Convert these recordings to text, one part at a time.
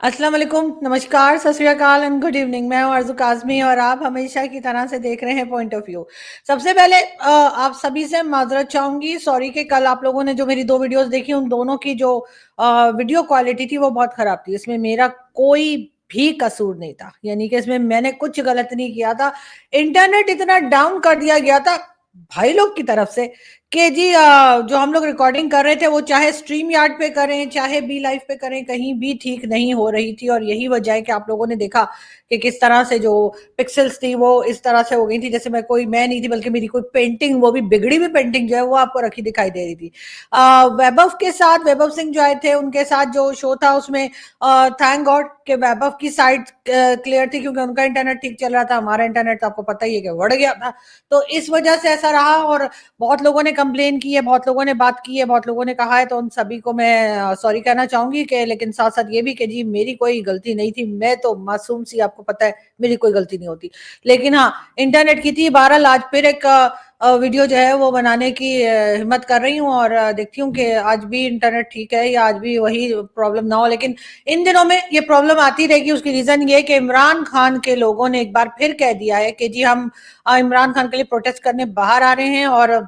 अस्सलाम वालेकुम, नमस्कार, सत श्री अकाल एंड गुड इवनिंग। मैं हूं आरज़ू काज़मी और आप हमेशा की तरह से देख रहे हैं पॉइंट ऑफ व्यू। सबसे पहले आप सभी से माज़रत चाहूँगी, सॉरी कि कल आप लोगों ने जो मेरी 2 वीडियोज़ देखी, उन दोनों की जो वीडियो क्वालिटी थी वो बहुत ख़राब थी। इसमें मेरा कोई भी कसूर नहीं था, यानी कि इसमें मैंने कुछ गलत नहीं किया था। इंटरनेट इतना डाउन कर दिया गया था भाई लोग की तरफ से कि जी जो हम लोग रिकॉर्डिंग कर रहे थे वो चाहे स्ट्रीम यार्ड पे करें चाहे बी लाइव पे करें, कहीं भी ठीक नहीं हो रही थी। और यही वजह है कि आप लोगों ने देखा कि किस तरह से जो पिक्सेल्स थी वो इस तरह से हो गई थी जैसे मैं नहीं थी, बल्कि मेरी कोई पेंटिंग, वो भी बिगड़ी हुई पेंटिंग जो है वो आपको रखी दिखाई दे रही थी। वैभव के साथ, वैभव सिंह जो आए थे उनके साथ जो शो था उसमें थैंक गॉड कि वैभव की साइड क्लियर थी, क्योंकि उनका इंटरनेट ठीक चल रहा था, हमारा इंटरनेट तो आपको पता ही है कि उड़ गया था। तो इस वजह से ऐसा रहा। और बहुत लोगों ने कंप्लेन की है, बहुत लोगों ने बात की है, बहुत लोगों ने कहा है, तो उन सभी को मैं सॉरी कहना चाहूंगी कि, लेकिन साथ साथ ये भी कि जी मेरी कोई गलती नहीं थी, मैं तो मासूम सी, आपको पता है मेरी कोई गलती नहीं होती। लेकिन हाँ, इंटरनेट की थी। बहरहाल आज फिर एक वीडियो जो है वो बनाने की हिम्मत कर रही हूँ और देखती हूँ कि आज भी इंटरनेट ठीक है या आज भी वही प्रॉब्लम ना हो। लेकिन इन दिनों में ये प्रॉब्लम आती रहेगी। उसकी रीजन ये कि इमरान खान के लोगों ने एक बार फिर कह दिया है कि जी हम इमरान खान के लिए प्रोटेस्ट करने बाहर आ रहे हैं और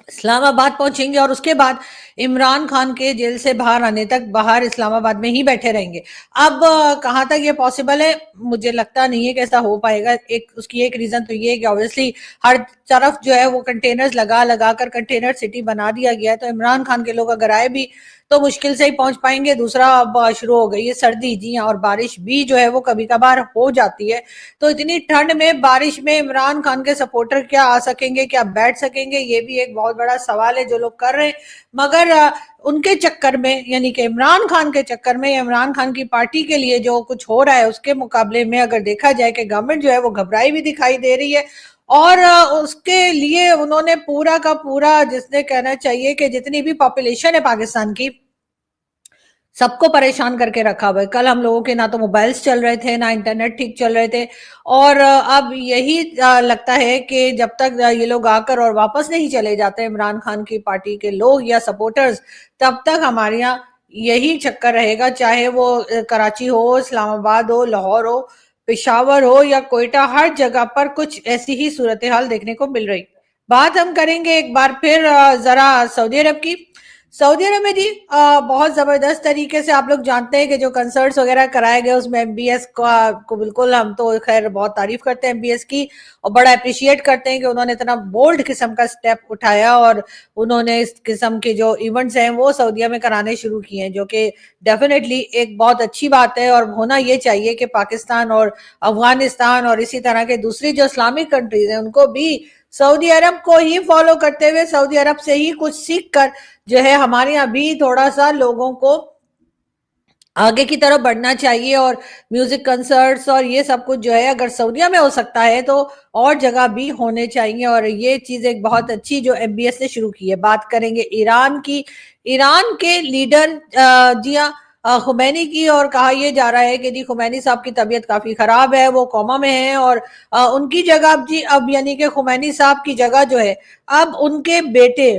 इस्लामाबाद पहुंचेंगे, और उसके बाद इमरान खान के जेल से बाहर आने तक बाहर इस्लामाबाद में ही बैठे रहेंगे। अब कहाँ तक ये पॉसिबल है, मुझे लगता नहीं है कि ऐसा हो पाएगा। एक उसकी एक रीजन तो ये है कि ऑब्वियसली हर तरफ जो है वो कंटेनर्स लगा लगा कर कंटेनर सिटी बना दिया गया है, तो इमरान खान के लोग अगर आए भी तो मुश्किल से ही पहुंच पाएंगे। दूसरा, अब शुरू हो गई है सर्दी, जी हाँ, और बारिश भी जो है वो कभी कभार हो जाती है। तो इतनी ठंड में, बारिश में इमरान खान के सपोर्टर क्या आ सकेंगे, क्या बैठ सकेंगे, ये भी एक बहुत बड़ा सवाल है जो लोग कर रहे हैं। मगर उनके चक्कर में, यानी कि इमरान खान के चक्कर में, इमरान खान की पार्टी के लिए जो कुछ हो रहा है उसके मुकाबले में अगर देखा जाए कि गवर्नमेंट जो है वो घबराई भी दिखाई दे रही है। और उसके लिए उन्होंने पूरा का पूरा, जिसने कहना चाहिए कि जितनी भी पॉपुलेशन है पाकिस्तान की, सबको परेशान करके रखा हुआ है। कल हम लोगों के ना तो मोबाइल्स चल रहे थे, ना इंटरनेट ठीक चल रहे थे। और अब यही लगता है कि जब तक ये लोग आकर और वापस नहीं चले जाते इमरान खान की पार्टी के लोग या सपोर्टर्स, तब तक हमारे यहाँ यही चक्कर रहेगा। चाहे वो कराची हो, इस्लामाबाद हो, लाहौर हो, पेशावर हो या कोयटा, हर जगह पर कुछ ऐसी ही सूरत हाल देखने को मिल रही। बात हम करेंगे एक बार फिर जरा सऊदी अरब की। सऊदी अरब में जी बहुत जबरदस्त तरीके से, आप लोग जानते हैं कि जो कंसर्ट्स वगैरह कराए गए उसमें एमबीएस को बिल्कुल, हम तो खैर बहुत तारीफ करते हैं एमबीएस की और बड़ा अप्रिशिएट करते हैं कि उन्होंने इतना बोल्ड किस्म का स्टेप उठाया और उन्होंने इस किस्म के जो इवेंट्स हैं वो सऊदीया में कराने शुरू किए हैं, जो कि डेफिनेटली एक बहुत अच्छी बात है। और होना ये चाहिए कि पाकिस्तान और अफगानिस्तान और इसी तरह के दूसरी जो इस्लामिक कंट्रीज हैं उनको भी सऊदी अरब को ही फॉलो करते हुए, सऊदी अरब से ही कुछ सीख कर जो है हमारे यहाँ भी थोड़ा सा लोगों को आगे की तरफ बढ़ना चाहिए। और म्यूजिक कंसर्ट्स और ये सब कुछ जो है अगर सऊदीया में हो सकता है तो और जगह भी होने चाहिए। और ये चीज एक बहुत अच्छी जो एमबीएस ने शुरू की है। बात करेंगे ईरान की। ईरान के लीडर जी हाँ, खुमैनी की, और कहा यह जा रहा है कि जी खुमैनी साहब की तबीयत काफी खराब है, वो कोमा में है और उनकी जगह अब जी, अब यानी कि खुमैनी साहब की जगह जो है अब उनके बेटे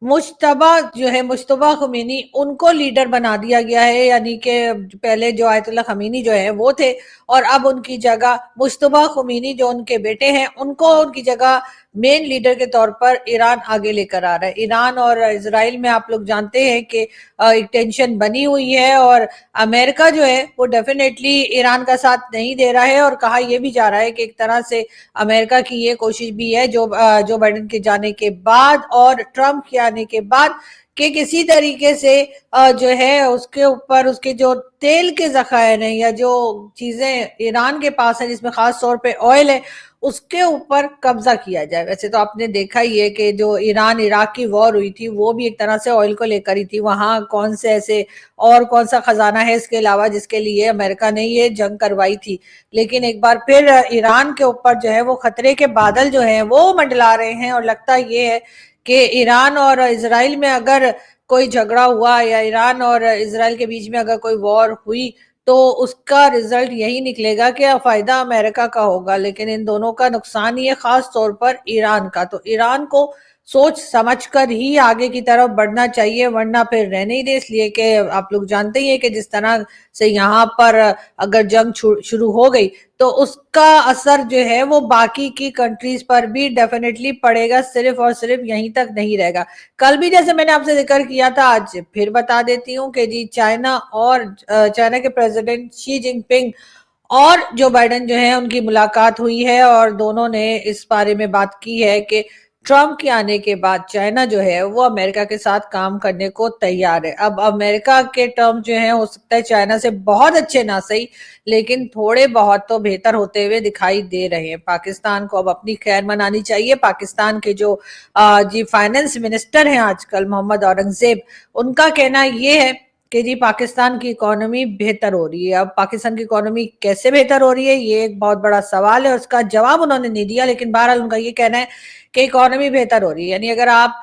मुश्तबा जो है, मुश्तबा खुमैनी, उनको लीडर बना दिया गया है। यानी कि पहले जो आयतुल्लाह खमीनी जो है वो थे और अब उनकी जगह मुश्तबा खुमैनी जो उनके बेटे हैं उनको उनकी जगह मेन लीडर के तौर पर ईरान आगे लेकर आ रहा है। ईरान और इसराइल में आप लोग जानते हैं कि एक टेंशन बनी हुई है और अमेरिका जो है वो डेफिनेटली ईरान का साथ नहीं दे रहा है। और कहा यह भी जा रहा है कि एक तरह से अमेरिका की ये कोशिश भी है जो बाइडेन के जाने के बाद और ट्रंप के आने के बाद कि किसी तरीके से जो है उसके ऊपर उसके जो तेल के जखायर हैं या जो चीजें ईरान के पास है जिसमें खास तौर पे ऑयल है, उसके ऊपर कब्जा किया जाए। वैसे तो आपने देखा ही है कि जो ईरान इराक की वॉर हुई थी वो भी एक तरह से ऑयल को लेकर ही थी। वहां कौन से ऐसे और कौन सा खजाना है इसके अलावा जिसके लिए अमेरिका ने ये जंग करवाई थी। लेकिन एक बार फिर ईरान के ऊपर जो है वो खतरे के बादल जो है वो मंडला रहे हैं। और लगता ये है कि ईरान और इसराइल में अगर कोई झगड़ा हुआ या ईरान और इसराइल के बीच में अगर कोई वॉर हुई तो उसका रिजल्ट यही निकलेगा कि फायदा अमेरिका का होगा, लेकिन इन दोनों का नुकसान ही है, खास तौर पर ईरान का। तो ईरान को सोच समझ कर ही आगे की तरफ बढ़ना चाहिए, वरना फिर रहने ही दे। इसलिए कि आप लोग जानते ही हैं कि जिस तरह से यहाँ पर अगर जंग शुरू हो गई तो उसका असर जो है वो बाकी की कंट्रीज पर भी डेफिनेटली पड़ेगा, सिर्फ और सिर्फ यहीं तक नहीं रहेगा। कल भी जैसे मैंने आपसे जिक्र किया था, आज फिर बता देती हूँ कि जी चाइना और चाइना के प्रेसिडेंट शी जिनपिंग और जो बाइडेन जो है उनकी मुलाकात हुई है और दोनों ने इस बारे में बात की है कि ट्रंप के आने के बाद चाइना जो है वो अमेरिका के साथ काम करने को तैयार है। अब अमेरिका के टर्म जो है हो सकता है चाइना से बहुत अच्छे ना सही, लेकिन थोड़े बहुत तो बेहतर होते हुए दिखाई दे रहे हैं। पाकिस्तान को अब अपनी खैर मनानी चाहिए। पाकिस्तान के जो जी फाइनेंस मिनिस्टर हैं आजकल मोहम्मद औरंगजेब, उनका कहना ये है कि जी पाकिस्तान की इकोनॉमी बेहतर हो रही है। अब पाकिस्तान की इकोनॉमी कैसे बेहतर हो रही है ये एक बहुत बड़ा सवाल है, उसका जवाब उन्होंने नहीं दिया, लेकिन बहरहाल उनका ये कहना है कि इकोनॉमी बेहतर हो रही है। यानी अगर आप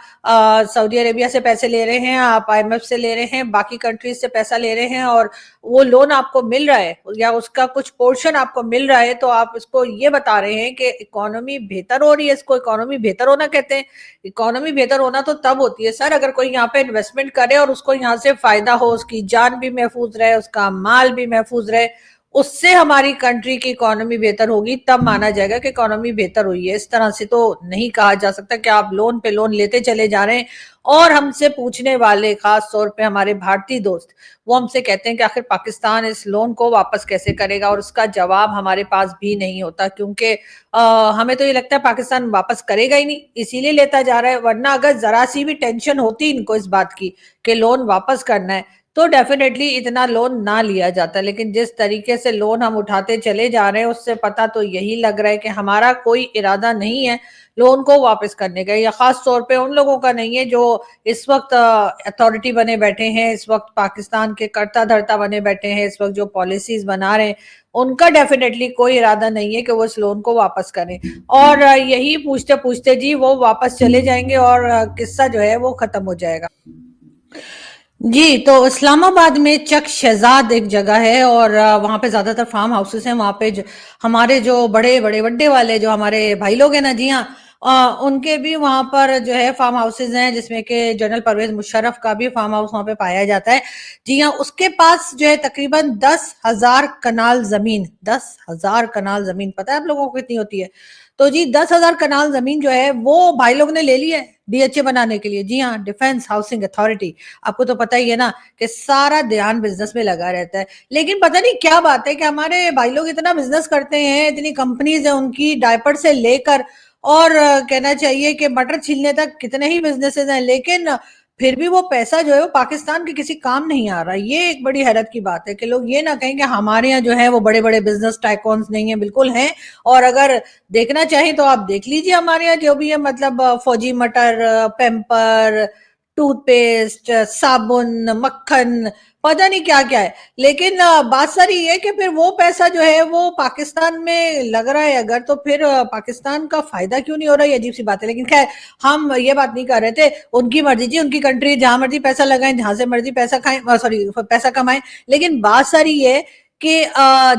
सऊदी अरेबिया से पैसे ले रहे हैं, आप आईएमएफ से ले रहे हैं, बाकी कंट्रीज से पैसा ले रहे हैं और वो लोन आपको मिल रहा है या उसका कुछ पोर्शन आपको मिल रहा है, तो आप इसको ये बता रहे हैं कि इकोनॉमी बेहतर हो रही है। इसको इकोनॉमी बेहतर होना कहते हैं। इकोनॉमी बेहतर होना तो तब होती है सर अगर कोई यहाँ पे इन्वेस्टमेंट करे और उसको यहाँ से फायदा हो, उसकी जान भी महफूज रहे, उसका माल भी महफूज रहे, उससे हमारी कंट्री की इकोनॉमी बेहतर होगी, तब माना जाएगा कि इकोनॉमी बेहतर हुई है। इस तरह से तो नहीं कहा जा सकता कि आप लोन पे लोन लेते चले जा रहे हैं और हमसे पूछने वाले खास तौर पे हमारे भारतीय दोस्त वो हमसे कहते हैं कि आखिर पाकिस्तान इस लोन को वापस कैसे करेगा, और उसका जवाब हमारे पास भी नहीं होता, क्योंकि हमें तो ये लगता है पाकिस्तान वापस करेगा ही नहीं, इसीलिए लेता जा रहा है। वरना अगर जरा सी भी टेंशन होती इनको इस बात की कि लोन वापस करना है तो डेफिनेटली इतना लोन ना लिया जाता। लेकिन जिस तरीके से लोन हम उठाते चले जा रहे हैं उससे पता तो यही लग रहा है कि हमारा कोई इरादा नहीं है लोन को वापस करने का, या खास तौर पे उन लोगों का नहीं है जो इस वक्त अथॉरिटी बने बैठे हैं, इस वक्त पाकिस्तान के कर्ता धर्ता बने बैठे हैं, इस वक्त जो पॉलिसीज बना रहे हैं उनका डेफिनेटली कोई इरादा नहीं है कि वो इस लोन को वापस करें। और यही पूछते पूछते जी वो वापस चले जाएंगे और किस्सा जो है वो खत्म हो जाएगा। जी, तो इस्लामाबाद में चक शहजाद एक जगह है और वहाँ पे ज़्यादातर फार्म हाउसेस हैं। वहाँ पे हमारे जो बड़े बड़े बड्डे वाले जो हमारे भाई लोग हैं ना, जी हाँ, उनके भी वहाँ पर जो है फार्म हाउसेस हैं, जिसमें कि जनरल परवेज मुशर्रफ का भी फार्म हाउस वहाँ पे पाया जाता है। जी हाँ, उसके पास जो है तकरीबन 10,000 कनाल जमीन, 10,000 कनाल जमीन, पता है आप लोगों को कितनी होती है? तो जी 10,000 कनाल जमीन जो है वो भाई लोग ने ले ली है डीएचए बनाने के लिए। जी हाँ, डिफेंस हाउसिंग अथॉरिटी। आपको तो पता ही है ना कि सारा ध्यान बिजनेस में लगा रहता है, लेकिन पता नहीं क्या बात है कि हमारे भाई लोग इतना बिजनेस करते हैं, इतनी कंपनीज है उनकी, डायपर से लेकर और कहना चाहिए कि मटर छीलने तक कितने ही बिजनेसेस हैं, लेकिन फिर भी वो पैसा जो है वो पाकिस्तान के किसी काम नहीं आ रहा। ये एक बड़ी हैरत की बात है कि लोग ये ना कहें कि हमारे यहाँ जो है वो बड़े बड़े बिजनेस टाइकॉन्स नहीं है, बिल्कुल हैं। और अगर देखना चाहें तो आप देख लीजिए हमारे यहाँ जो भी है, मतलब फौजी मटर, पेम्पर, टूथपेस्ट, साबुन, मक्खन, पता नहीं क्या क्या है। लेकिन बात सारी ये कि फिर वो पैसा जो है वो पाकिस्तान में लग रहा है अगर, तो फिर पाकिस्तान का फायदा क्यों नहीं हो रहा है, ये अजीब सी बात है। लेकिन खैर हम ये बात नहीं कर रहे थे, उनकी मर्जी जी, उनकी कंट्री, जहां मर्जी पैसा लगाएं, जहां से मर्जी पैसा खाएं, सॉरी पैसा कमाएं। लेकिन बात सारी ये कि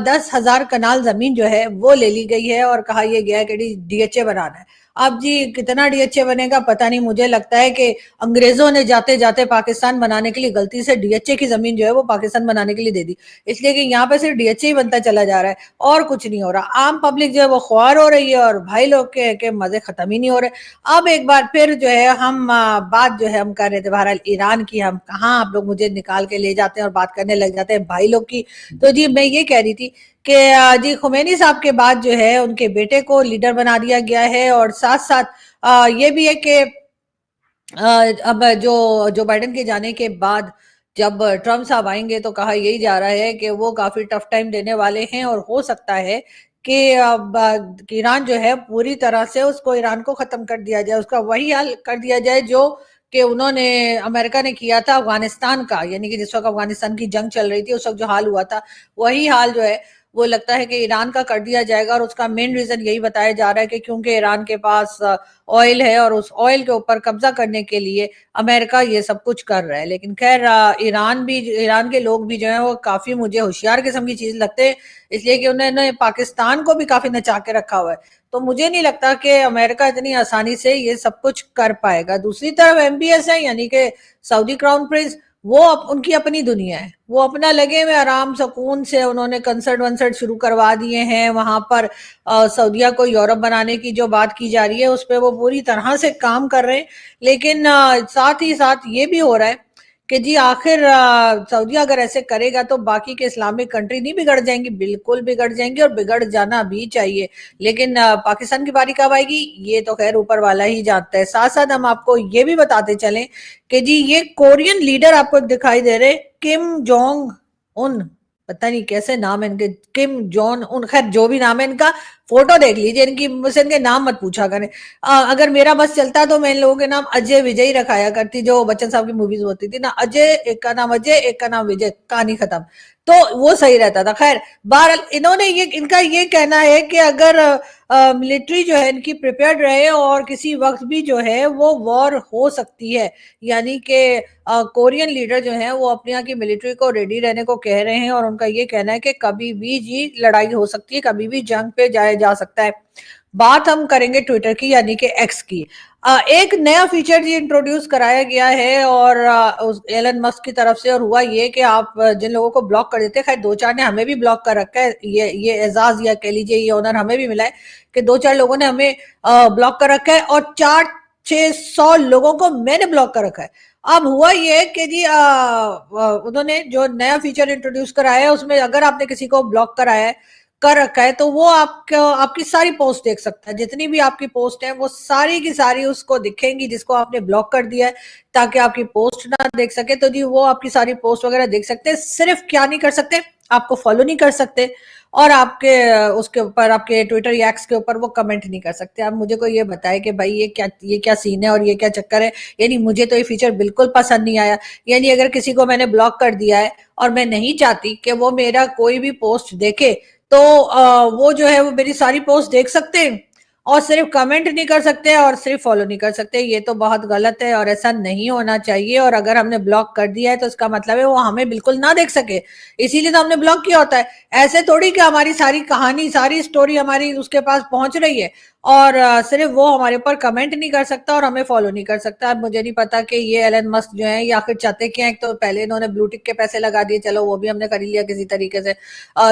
10,000 कनाल जमीन जो है वो ले ली गई है और कहा यह गया है कि डीएचए बनाना है। अब जी कितना डीएचए बनेगा पता नहीं, मुझे लगता है कि अंग्रेजों ने जाते जाते पाकिस्तान बनाने के लिए गलती से डीएचए की जमीन जो है वो पाकिस्तान बनाने के लिए दे दी, इसलिए कि यहाँ पे सिर्फ डीएचए ही बनता चला जा रहा है और कुछ नहीं हो रहा। आम पब्लिक जो है वो ख्वार हो रही है और भाई लोग के मजे खत्म ही नहीं हो रहे। अब एक बार फिर जो है हम बात जो है हम कर रहे थे बहरहाल ईरान की, हम कहाँ आप लोग मुझे निकाल के ले जाते हैं और बात करने लग जाते हैं भाई लोग की। तो जी मैं ये कह रही थी कि जी खुमैनी साहब के बाद जो है उनके बेटे को लीडर बना दिया गया है और साथ साथ ये भी है कि अब जो बाइडेन के जाने के बाद जब ट्रम्प साहब आएंगे तो कहा यही जा रहा है कि वो काफी टफ टाइम देने वाले हैं और हो सकता है कि अब ईरान जो है पूरी तरह से उसको, ईरान को खत्म कर दिया जाए, उसका वही हाल कर दिया जाए जो कि उन्होंने अमेरिका ने किया था अफगानिस्तान का। यानी कि जिस वक्त अफगानिस्तान की जंग चल रही थी उस वक्त जो हाल हुआ था वही हाल जो है वो लगता है कि ईरान का कर दिया जाएगा, और उसका मेन रीजन यही बताया जा रहा है कि क्योंकि ईरान के पास ऑयल है और उस ऑयल के ऊपर कब्जा करने के लिए अमेरिका ये सब कुछ कर रहा है। लेकिन खैर ईरान के लोग भी जो है वो काफी मुझे होशियार किस्म की चीज लगते हैं, इसलिए कि उन्होंने पाकिस्तान को भी काफी नचा के रखा हुआ है। तो मुझे नहीं लगता कि अमेरिका इतनी आसानी से ये सब कुछ कर पाएगा। दूसरी तरफ एमबीएस है, यानी कि सऊदी क्राउन प्रिंस, वो उनकी अपनी दुनिया है, वो अपना लगे हुए आराम सुकून से, उन्होंने कंसर्ट वंसर्ट शुरू करवा दिए हैं वहां पर। सऊदिया को यूरोप बनाने की जो बात की जा रही है उस पर वो पूरी तरह से काम कर रहे हैं। लेकिन साथ ही साथ ये भी हो रहा है कि जी आखिर सऊदी अगर ऐसे करेगा तो बाकी के इस्लामिक कंट्री नहीं बिगड़ जाएंगी? बिल्कुल बिगड़ जाएंगी, और बिगड़ जाना भी चाहिए। लेकिन पाकिस्तान की बारी कब आएगी ये तो खैर ऊपर वाला ही जानता है। साथ साथ हम आपको ये भी बताते चलें कि जी ये कोरियन लीडर आपको दिखाई दे रहे, किम जोंग उन, पता नहीं कैसे नाम है इनके, किम जोन उन, खैर जो भी नाम है इनका, फोटो देख लीजिए इनकी, मुझसे इनके नाम मत पूछा करें। अगर मेरा बस चलता तो मैं इन लोगों के नाम अजय विजय ही रखाया करती, जो बच्चन साहब की मूवीज होती थी ना, अजय, एक का नाम अजय, एक का नाम विजय, कहानी खत्म। तो वो सही रहता था। खैर बहरहाल इन्होंने ये, इनका ये कहना है कि अगर मिलिट्री जो है इनकी प्रिपेयर्ड रहे और किसी वक्त भी जो है वो वॉर हो सकती है, यानी कि कोरियन लीडर जो है वो अपने यहाँ की मिलिट्री को रेडी रहने को कह रहे हैं, और उनका ये कहना है कि कभी भी जी लड़ाई हो सकती है, कभी भी जंग पे जाया जा सकता है। बात हम करेंगे ट्विटर की, यानी कि एक्स की। एक नया फीचर जी इंट्रोड्यूस कराया गया है और एलन मस्क की तरफ से, और हुआ ये कि आप जिन लोगों को ब्लॉक कर देते हैं, खैर दो चार ने हमें भी ब्लॉक कर रखा है, ये एजाज या कह लीजिए ये ऑनर हमें भी मिला है कि दो चार लोगों ने हमें ब्लॉक कर रखा है, और 400-600 लोगों को मैंने ब्लॉक कर रखा है। अब हुआ ये कि जी उन्होंने जो नया फीचर इंट्रोड्यूस कराया है उसमें अगर आपने किसी को ब्लॉक कराया है, कर रखा है, तो वो आपकी सारी पोस्ट देख सकता है, जितनी भी आपकी पोस्ट है वो सारी की सारी उसको दिखेंगी जिसको आपने ब्लॉक कर दिया है, ताकि आपकी पोस्ट ना देख सके। तो जी वो आपकी सारी पोस्ट वगैरह देख सकते हैं। सिर्फ क्या नहीं कर सकते, आपको फॉलो नहीं कर सकते, और आपके उसके ऊपर, आपके ट्विटर या एक्स के ऊपर वो कमेंट नहीं कर सकते। आप मुझे को ये बताए कि भाई ये क्या सीन है और ये क्या चक्कर है। यानी मुझे तो ये फीचर बिल्कुल पसंद नहीं आया। यानी अगर किसी को मैंने ब्लॉक कर दिया है और मैं नहीं चाहती कि वो मेरा कोई भी पोस्ट देखे, तो वो जो है वो मेरी सारी पोस्ट देख सकते हैं, और सिर्फ कमेंट नहीं कर सकते और सिर्फ फॉलो नहीं कर सकते। ये तो बहुत गलत है और ऐसा नहीं होना चाहिए। और अगर हमने ब्लॉक कर दिया है तो इसका मतलब है वो हमें बिल्कुल ना देख सके, इसीलिए तो हमने ब्लॉक किया होता है। ऐसे थोड़ी कि हमारी सारी कहानी, सारी स्टोरी हमारी उसके पास पहुंच रही है और सिर्फ वो हमारे ऊपर कमेंट नहीं कर सकता और हमें फॉलो नहीं कर सकता। अब मुझे नहीं पता कि ये एलन मस्क जो है ये आखिर चाहते क्या है। तो पहले इन्होंने ब्लू टिक के पैसे लगा दिए, चलो वो भी हमने कर लिया किसी तरीके से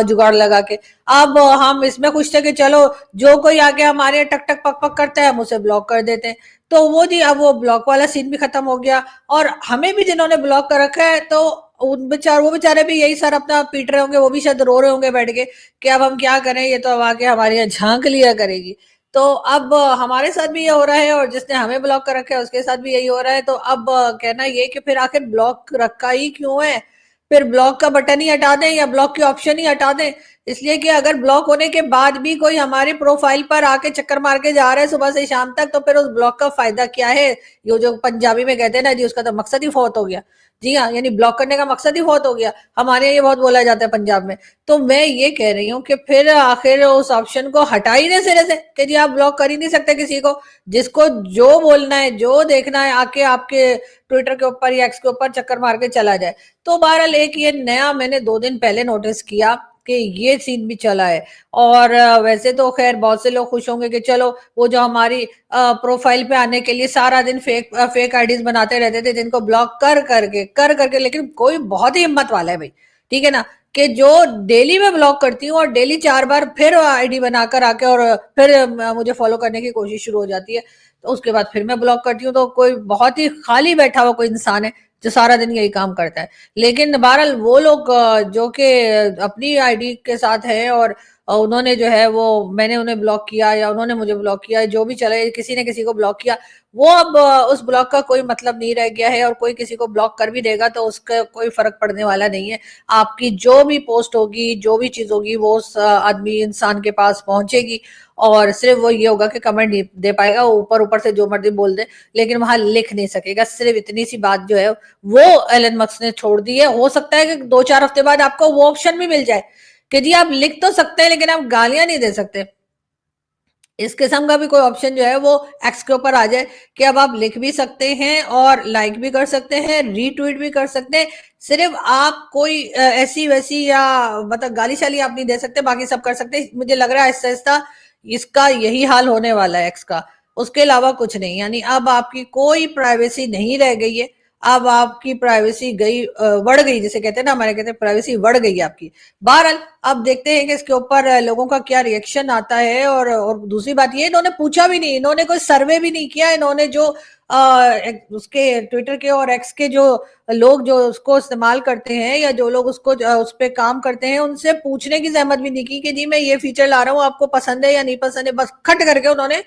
जुगाड़ लगा के। अब हम इसमें खुश थे कि चलो जो कोई आके हमारे टक टक पक पक करता है हम उसे ब्लॉक कर देते हैं। तो वो जी अब वो ब्लॉक वाला सीन भी खत्म हो गया, और हमें भी जिन्होंने ब्लॉक कर रखा है तो वो बेचारे भी यही सर अपना पीट रहे होंगे, वो भी शायद रो रहे होंगे बैठ के कि अब हम क्या करें, ये तो अब आके हमारे यहाँ झांक लिया करेगी। तो अब हमारे साथ भी ये हो रहा है और जिसने हमें ब्लॉक कर रखा है उसके साथ भी यही हो रहा है। तो अब कहना ये कि फिर आखिर ब्लॉक रखा ही क्यों है, फिर ब्लॉक का बटन ही हटा दें या ब्लॉक की ऑप्शन ही हटा दें। इसलिए कि अगर ब्लॉक होने के बाद भी कोई हमारे प्रोफाइल पर आके चक्कर मार के जा रहा है सुबह से शाम तक, तो फिर उस ब्लॉक का फायदा क्या है। ये जो पंजाबी में कहते हैं ना जी, उसका तो मकसद ही फौत हो गया। जी हाँ, यानी ब्लॉक करने का मकसद ही फौत हो गया। हमारे यहाँ ये बहुत बोला जाता है पंजाब में। तो मैं ये कह रही हूँ कि फिर आखिर उस ऑप्शन को हटा ही नहीं सिरे से कि जी आप ब्लॉक कर ही नहीं सकते किसी को। जिसको जो बोलना है, जो देखना है, आके आपके ट्विटर के ऊपर या एक्स के ऊपर चक्कर मार के चला जाए। तो बहरहाल एक ये नया मैंने 2 दिन पहले नोटिस किया कि ये सीन भी चला है। और वैसे तो खैर बहुत से लोग खुश होंगे कि चलो वो जो हमारी प्रोफाइल पे आने के लिए सारा दिन फेक आईडीज बनाते रहते थे, जिनको ब्लॉक कर करके, लेकिन कोई बहुत ही हिम्मत वाला है भाई, ठीक है ना, कि जो डेली में ब्लॉक करती हूँ और डेली 4 बार फिर आईडी बनाकर आके और फिर मुझे फॉलो करने की कोशिश शुरू हो जाती है। तो उसके बाद फिर मैं ब्लॉक करती हूँ। तो कोई बहुत ही खाली बैठा हुआ कोई इंसान है जो सारा दिन यही काम करता है। लेकिन बहरहाल वो लोग जो कि अपनी आईडी के साथ है और उन्होंने जो है वो, मैंने उन्हें ब्लॉक किया या उन्होंने मुझे ब्लॉक किया, जो भी चले, किसी ने किसी को ब्लॉक किया, वो अब उस ब्लॉक का कोई मतलब नहीं रह गया है। और कोई किसी को ब्लॉक कर भी देगा तो उसका कोई फर्क पड़ने वाला नहीं है। आपकी जो भी पोस्ट होगी, जो भी चीज होगी, वो उस आदमी इंसान के पास पहुंचेगी, और सिर्फ वो ये होगा कि कमेंट नहीं दे पाएगा, ऊपर ऊपर से जो मर्जी बोल दे, लेकिन वहां लिख नहीं सकेगा। सिर्फ इतनी सी बात जो है वो एलन मस्क ने छोड़ दी है। हो सकता है कि 2-4 हफ्ते बाद आपको वो ऑप्शन भी मिल जाए कि जी आप लिख तो सकते हैं लेकिन आप गालियां नहीं दे सकते। इस किस्म का भी कोई ऑप्शन जो है वो एक्स के ऊपर आ जाए कि अब आप लिख भी सकते हैं और लाइक भी कर सकते हैं, रीट्वीट भी कर सकते हैं। सिर्फ आप कोई ऐसी वैसी या मतलब गाली शाली आप नहीं दे सकते, बाकी सब कर सकते हैं। मुझे लग रहा है आहिस्ता आहिस्ता इसका यही हाल होने वाला है एक्स का, उसके अलावा कुछ नहीं। यानी अब आपकी कोई प्राइवेसी नहीं रह गई है, अब आपकी प्राइवेसी गई बढ़ गई, जिसे कहते हैं ना, हमारे कहते हैं प्राइवेसी बढ़ गई है आपकी। बहरहाल अब देखते हैं कि इसके ऊपर लोगों का क्या रिएक्शन आता है। और दूसरी बात ये, इन्होंने पूछा भी नहीं, इन्होंने कोई सर्वे भी नहीं किया, इन्होंने जो उसके ट्विटर के और एक्स के जो लोग जो उसको इस्तेमाल करते हैं या जो लोग उसको उस पर काम करते हैं, उनसे पूछने की जहमत भी नहीं की कि जी मैं ये फीचर ला रहा हूँ, आपको पसंद है या नहीं पसंद है। बस खट करके उन्होंने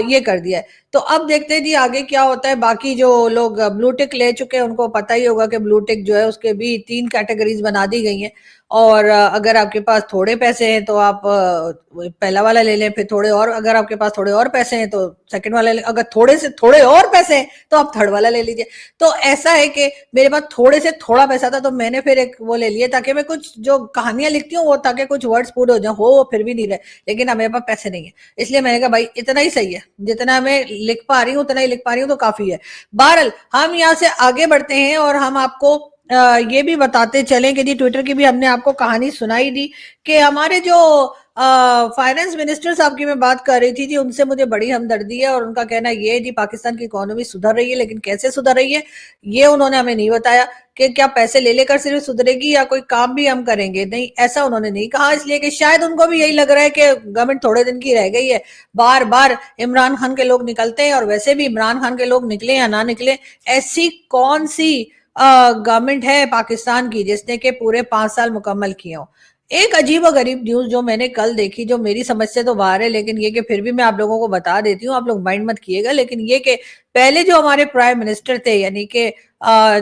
ये कर दिया है। तो अब देखते हैं जी आगे क्या होता है। बाकी जो लोग ब्लू टिक ले चुके हैं उनको पता ही होगा कि ब्लू टिक जो है उसके भी 3 कैटेगरीज बना दी गई हैं। और अगर आपके पास थोड़े पैसे हैं तो आप पहला वाला ले लें, फिर थोड़े और, अगर आपके पास थोड़े और पैसे हैं तो सेकंड वाला ले, अगर थोड़े से थोड़े और पैसे हैं तो आप थर्ड वाला ले लीजिए। तो ऐसा है कि मेरे पास थोड़े से थोड़ा पैसा था तो मैंने फिर एक वो ले लिया, ताकि मैं कुछ जो कहानियां लिखती हूँ वो, ताकि कुछ वर्ड्स पूरे हो जाए, हो वो फिर भी नहीं रहे, लेकिन अब मेरे पास पैसे नहीं है, इसलिए मैंने कहा भाई इतना ही सही है, जितना मैं लिख पा रही हूँ उतना ही लिख पा रही हूँ तो काफी है। बहरहाल हम यहाँ से आगे बढ़ते हैं और हम आपको ये भी बताते चलें कि जी ट्विटर की भी हमने आपको कहानी सुनाई दी कि हमारे जो फाइनेंस मिनिस्टर साहब की मैं बात कर रही थी जी, उनसे मुझे बड़ी हमदर्दी है। और उनका कहना ये है जी पाकिस्तान की इकोनॉमी सुधर रही है, लेकिन कैसे सुधर रही है ये उन्होंने हमें नहीं बताया कि क्या पैसे ले लेकर सिर्फ सुधरेगी या कोई काम भी हम करेंगे, नहीं ऐसा उन्होंने नहीं कहा। इसलिए कि शायद उनको भी यही लग रहा है कि गवर्नमेंट थोड़े दिन की रह गई है, बार बार इमरान खान के लोग निकलते हैं, और वैसे भी इमरान खान के लोग निकले या ना निकले, ऐसी कौन सी गवर्नमेंट है पाकिस्तान की जिसने के पूरे 5 साल मुकम्मल किए हो। एक अजीब और गरीब न्यूज जो मैंने कल देखी, जो मेरी समझ से तो बाहर है, लेकिन ये कि फिर भी मैं आप लोगों को बता देती हूँ, आप लोग माइंड मत किएगा, लेकिन ये कि पहले जो हमारे प्राइम मिनिस्टर थे यानी कि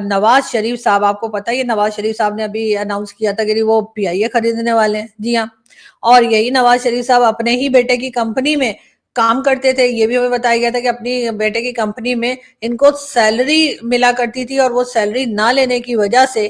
नवाज शरीफ साहब, आपको पता है नवाज शरीफ साहब ने अभी अनाउंस किया था कि वो पीआईए खरीदने वाले हैं। जी हाँ, और यही नवाज शरीफ साहब अपने ही बेटे की कंपनी में काम करते थे। ये भी हमें बताया गया था कि अपनी बेटे की कंपनी में इनको सैलरी मिला करती थी, और वो सैलरी ना लेने की वजह से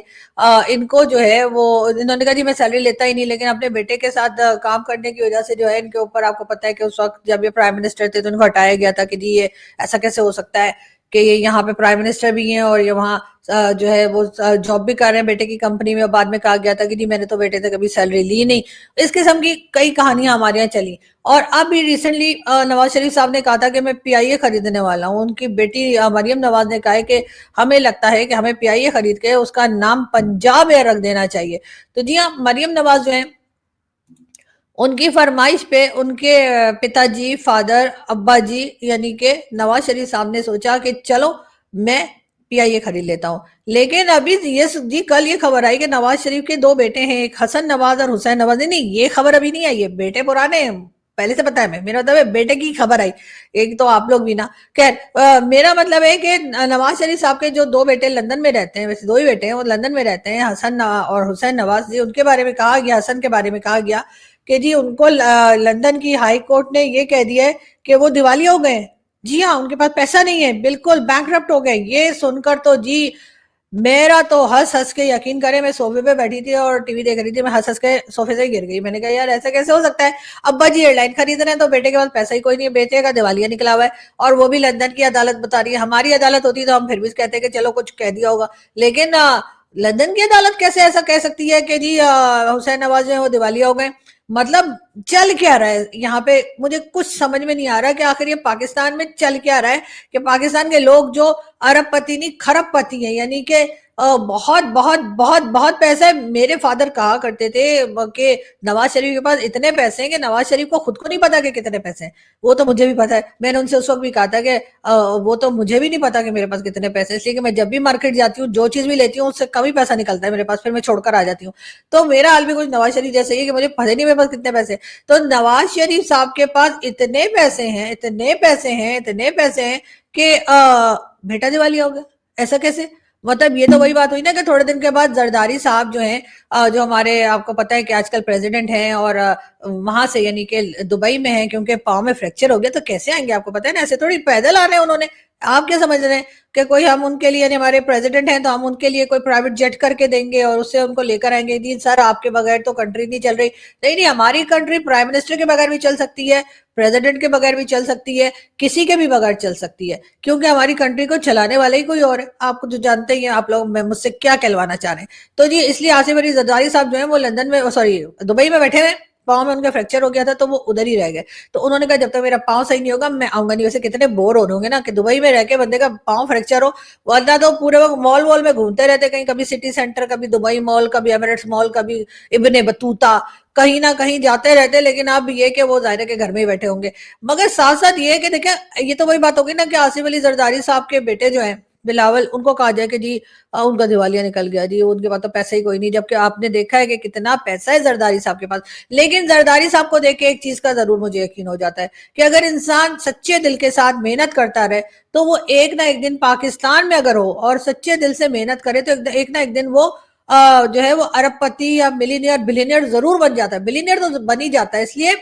इनको जो है वो, इन्होंने कहा जी मैं सैलरी लेता ही नहीं, लेकिन अपने बेटे के साथ काम करने की वजह से जो है इनके ऊपर, आपको पता है कि उस वक्त जब ये प्राइम मिनिस्टर थे तो इनको हटाया गया था कि जी ये ऐसा कैसे हो सकता है कि ये यहाँ पे प्राइम मिनिस्टर भी हैं और ये वहाँ जो है वो जॉब भी कर रहे हैं बेटे की कंपनी में। और बाद में कहा गया था कि जी मैंने तो बेटे से कभी सैलरी ली नहीं। इस किस्म की कई कहानियां हमारे यहाँ चली। और अब भी रिसेंटली नवाज शरीफ साहब ने कहा था कि मैं पीआईए खरीदने वाला हूँ। उनकी बेटी मरियम नवाज ने कहा है कि हमें लगता है कि हमें पीआईए खरीद के उसका नाम पंजाब एयर रख देना चाहिए। तो जी हाँ, मरियम नवाज जो है उनकी फरमाइश पे उनके पिताजी, फादर, अब्बा जी यानी कि नवाज शरीफ साहब ने सोचा कि चलो मैं पीआईए खरीद लेता हूँ। लेकिन अभी ये जी कल ये खबर आई कि नवाज शरीफ के 2 बेटे हैं, एक हसन नवाज और हुसैन नवाज। नहीं, ये खबर अभी नहीं आई है, बेटे पुराने पहले से पता है। मैं, मेरा मतलब है बेटे की खबर आई, एक तो आप लोग भी ना। खैर मेरा मतलब है कि नवाज शरीफ साहब के जो 2 बेटे लंदन में रहते हैं, वैसे 2 ही बेटे हैं, वो लंदन में रहते हैं, हसन और हुसैन नवाज जी। उनके बारे में कहा गया, हसन के बारे में कहा गया कि जी उनको लंदन की हाई कोर्ट ने ये कह दिया है कि वो दिवालिया हो गए। जी हाँ, उनके पास पैसा नहीं है, बिल्कुल बैंकरप्ट हो गए। ये सुनकर तो जी मेरा तो हंस हंस के, यकीन करें मैं सोफे पे बैठी थी और टीवी देख रही थी, मैं हंस हंस के सोफे से गिर गई। मैंने कहा यार ऐसा कैसे हो सकता है। अब्बा जी एयरलाइन खरीद रहे हैं तो बेटे के पास पैसा ही कोई नहीं है, बेटे का दिवालिया निकला हुआ है, और वो भी लंदन की अदालत बता रही है। हमारी अदालत होती तो हम फिर भी कहते कि चलो कुछ कह दिया होगा, लेकिन लंदन की अदालत कैसे ऐसा कह सकती है कि जी हुसैन नवाज जो है वो दिवालिया हो गए। मतलब चल क्या रहा है यहाँ पे, मुझे कुछ समझ में नहीं आ रहा कि आखिर ये पाकिस्तान में चल क्या रहा है कि पाकिस्तान के लोग जो अरबपति नहीं खरबपति हैं, यानी कि बहुत बहुत बहुत बहुत पैसा है। मेरे फादर कहा करते थे कि नवाज शरीफ के पास इतने पैसे हैं कि नवाज शरीफ को खुद को नहीं पता कि कितने पैसे हैं। वो तो मुझे भी पता है, मैंने उनसे उस वक्त भी कहा था कि वो तो मुझे भी नहीं पता कि मेरे पास कितने पैसे हैं, इसलिए कि मैं जब भी मार्केट जाती हूँ जो चीज भी लेती हूँ उससे कम ही पैसा निकलता है मेरे पास, फिर मैं छोड़कर आ जाती हूँ। तो मेरा हाल भी कुछ नवाज शरीफ जैसे ही है कि मुझे पता नहीं मेरे पास कितने पैसे। तो नवाज शरीफ साहब के पास इतने पैसे हैं, इतने पैसे हैं, इतने पैसे हैं कि बेटा दिवालिया हो गया। ऐसा कैसे? मतलब ये तो वही बात हुई ना कि थोड़े दिन के बाद जरदारी साहब जो हैं, जो हमारे, आपको पता है कि आजकल प्रेसिडेंट हैं और वहां से यानी कि दुबई में हैं, क्योंकि पाँव में फ्रैक्चर हो गया, तो कैसे आएंगे आपको पता है ना, ऐसे थोड़ी पैदल आ रहे हैं उन्होंने, आप क्या समझ रहे हैं कि कोई हम उनके लिए, यानी हमारे प्रेसिडेंट हैं तो हम उनके लिए कोई प्राइवेट जेट करके देंगे और उससे उनको लेकर आएंगे? नहीं सर, आपके बगैर तो कंट्री नहीं चल रही। नहीं नहीं, हमारी कंट्री प्राइम मिनिस्टर के बगैर भी चल सकती है, प्रेसिडेंट के बगैर भी चल सकती है, किसी के भी बगैर चल सकती है, क्योंकि हमारी कंट्री को चलाने वाला ही कोई और है। आपको जो जानते ही हैं आप लोग, मैं मुझसे क्या कहलवाना चाह रहे हैं। तो जी इसलिए आसिफ अली जरदारी साहब जो है वो लंदन में, सॉरी दुबई में बैठे हुए, पाँव में उनका फ्रैक्चर हो गया था तो वो उधर ही रह गए। तो उन्होंने कहा जब तक मेरा पाँव सही नहीं होगा मैं आऊंगा नहीं। वैसे कितने बोर हो रहे होंगे ना कि दुबई में रह के बंदे का पाँव फ्रैक्चर हो, वरना तो पूरे वक्त मॉल वॉल में घूमते रहते, कहीं कभी सिटी सेंटर, कभी दुबई मॉल, कभी एमिरेट्स मॉल, कभी इब्ने बतूता, कहीं ना कहीं जाते रहते। लेकिन अब ये कि वो जाहिर है कि घर में ही बैठे होंगे। मगर साथ साथ ये है कि देखिए ये तो वही बात होगी ना कि आसिफ अली जरदारी साहब के बेटे जो है बिलावल, उनको कहा जाए कि जी उनका दिवालिया निकल गया जी, उनके पास तो पैसा ही कोई नहीं, जबकि आपने देखा है कि कितना पैसा है जरदारी साहब के पास। लेकिन जरदारी साहब को देख के एक चीज का जरूर मुझे यकीन हो जाता है कि अगर इंसान सच्चे दिल के साथ मेहनत करता रहे तो वो एक ना एक दिन पाकिस्तान में अगर हो और सच्चे दिल से मेहनत करे तो एक ना एक दिन वो जो है वो अरबपति या मिलीनियर बिलीनियर जरूर बन जाता है। बिलीनियर तो बन ही जाता है। इसलिए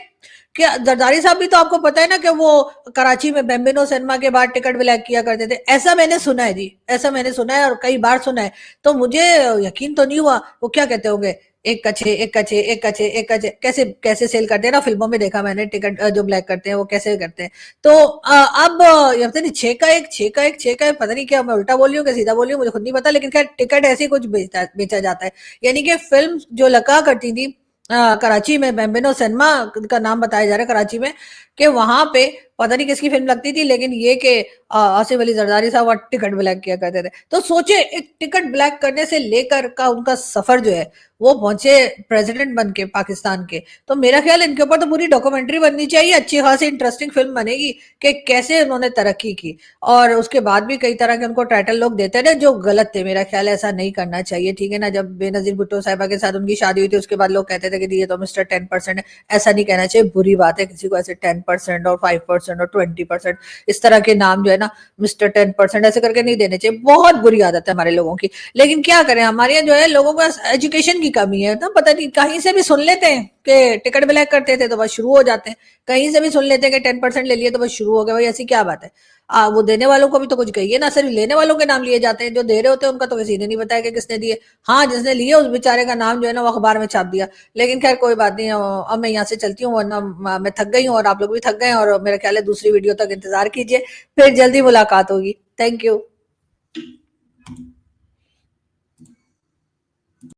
कि जरदारी साहब भी तो आपको पता है ना कि वो कराची में बेम्बिनो सिनेमा के बाद टिकट ब्लैक किया करते थे, ऐसा मैंने सुना है जी, ऐसा मैंने सुना है और कई बार सुना है। तो मुझे यकीन तो नहीं हुआ। वो क्या कहते होंगे, एक कचे एक कचे एक कचे एक कचे, कैसे कैसे सेल करते हैं ना, फिल्मों में देखा मैंने, टिकट जो ब्लैक करते हैं वो कैसे करते हैं। तो अब ये पता नहीं छह का एक छह का एक छह का एक, पता नहीं क्या मैं उल्टा बोल रही हूँ कि सीधा बोल रही हूँ, मुझे खुद नहीं पता। लेकिन खैर टिकट ऐसे ही कुछ बेचा जाता है। यानी कि फिल्म जो लगा करती थी कराची में, बेम्बिनो सिनेमा का नाम बताया जा रहा है कराची में, कि वहां पे पता नहीं किसकी फिल्म लगती थी, लेकिन ये कि आसिफ अली जरदारी साहब टिकट ब्लैक किया करते थे। तो सोचे एक टिकट ब्लैक करने से लेकर का उनका सफर जो है वो पहुंचे प्रेसिडेंट बन के पाकिस्तान के। तो मेरा ख्याल इनके ऊपर तो पूरी डॉक्यूमेंट्री बननी चाहिए, अच्छी खासी इंटरेस्टिंग फिल्म बनेगी कि कैसे उन्होंने तरक्की की। और उसके बाद भी कई तरह के उनको टाइटल लोग देते रहे जो गलत थे। मेरा ख्याल ऐसा नहीं करना चाहिए, ठीक है ना। जब बेनजीर भुट्टो साहिबा के साथ उनकी शादी हुई थी उसके बाद लोग कहते थे कि ये तो मिस्टर 10% है। ऐसा नहीं कहना चाहिए, बुरी बात है किसी को ऐसे 10% और 5% और 20% इस तरह के नाम जो है ना, मिस्टर 10% ऐसे करके नहीं देने चाहिए। बहुत बुरी आदत है हमारे लोगों की। लेकिन क्या करें, हमारे यहाँ जो है लोगों को एजुकेशन की कमी है ना, पता नहीं कहीं से भी सुन लेते हैं कि टिकट ब्लैक करते थे तो बस शुरू हो जाते हैं, कहीं से भी सुन लेते हैं कि 10% ले लिए तो बस शुरू हो गया। भाई ऐसी क्या बात है? वो देने वालों को भी तो कुछ कहिए ना, सिर्फ लेने वालों के नाम लिए जाते हैं, जो दे रहे होते हैं उनका तो किसी ने नहीं बताया कि किसने दिए। हाँ, जिसने लिए उस बेचारे का नाम जो है ना वो अखबार में छाप दिया। लेकिन खैर कोई बात नहीं, अब मैं यहाँ से चलती हूँ वरना मैं थक गई हूँ और आप लोग भी थक गए हैं। और मेरा ख्याल है दूसरी वीडियो तक इंतजार कीजिए, फिर जल्दी मुलाकात होगी। Thank you.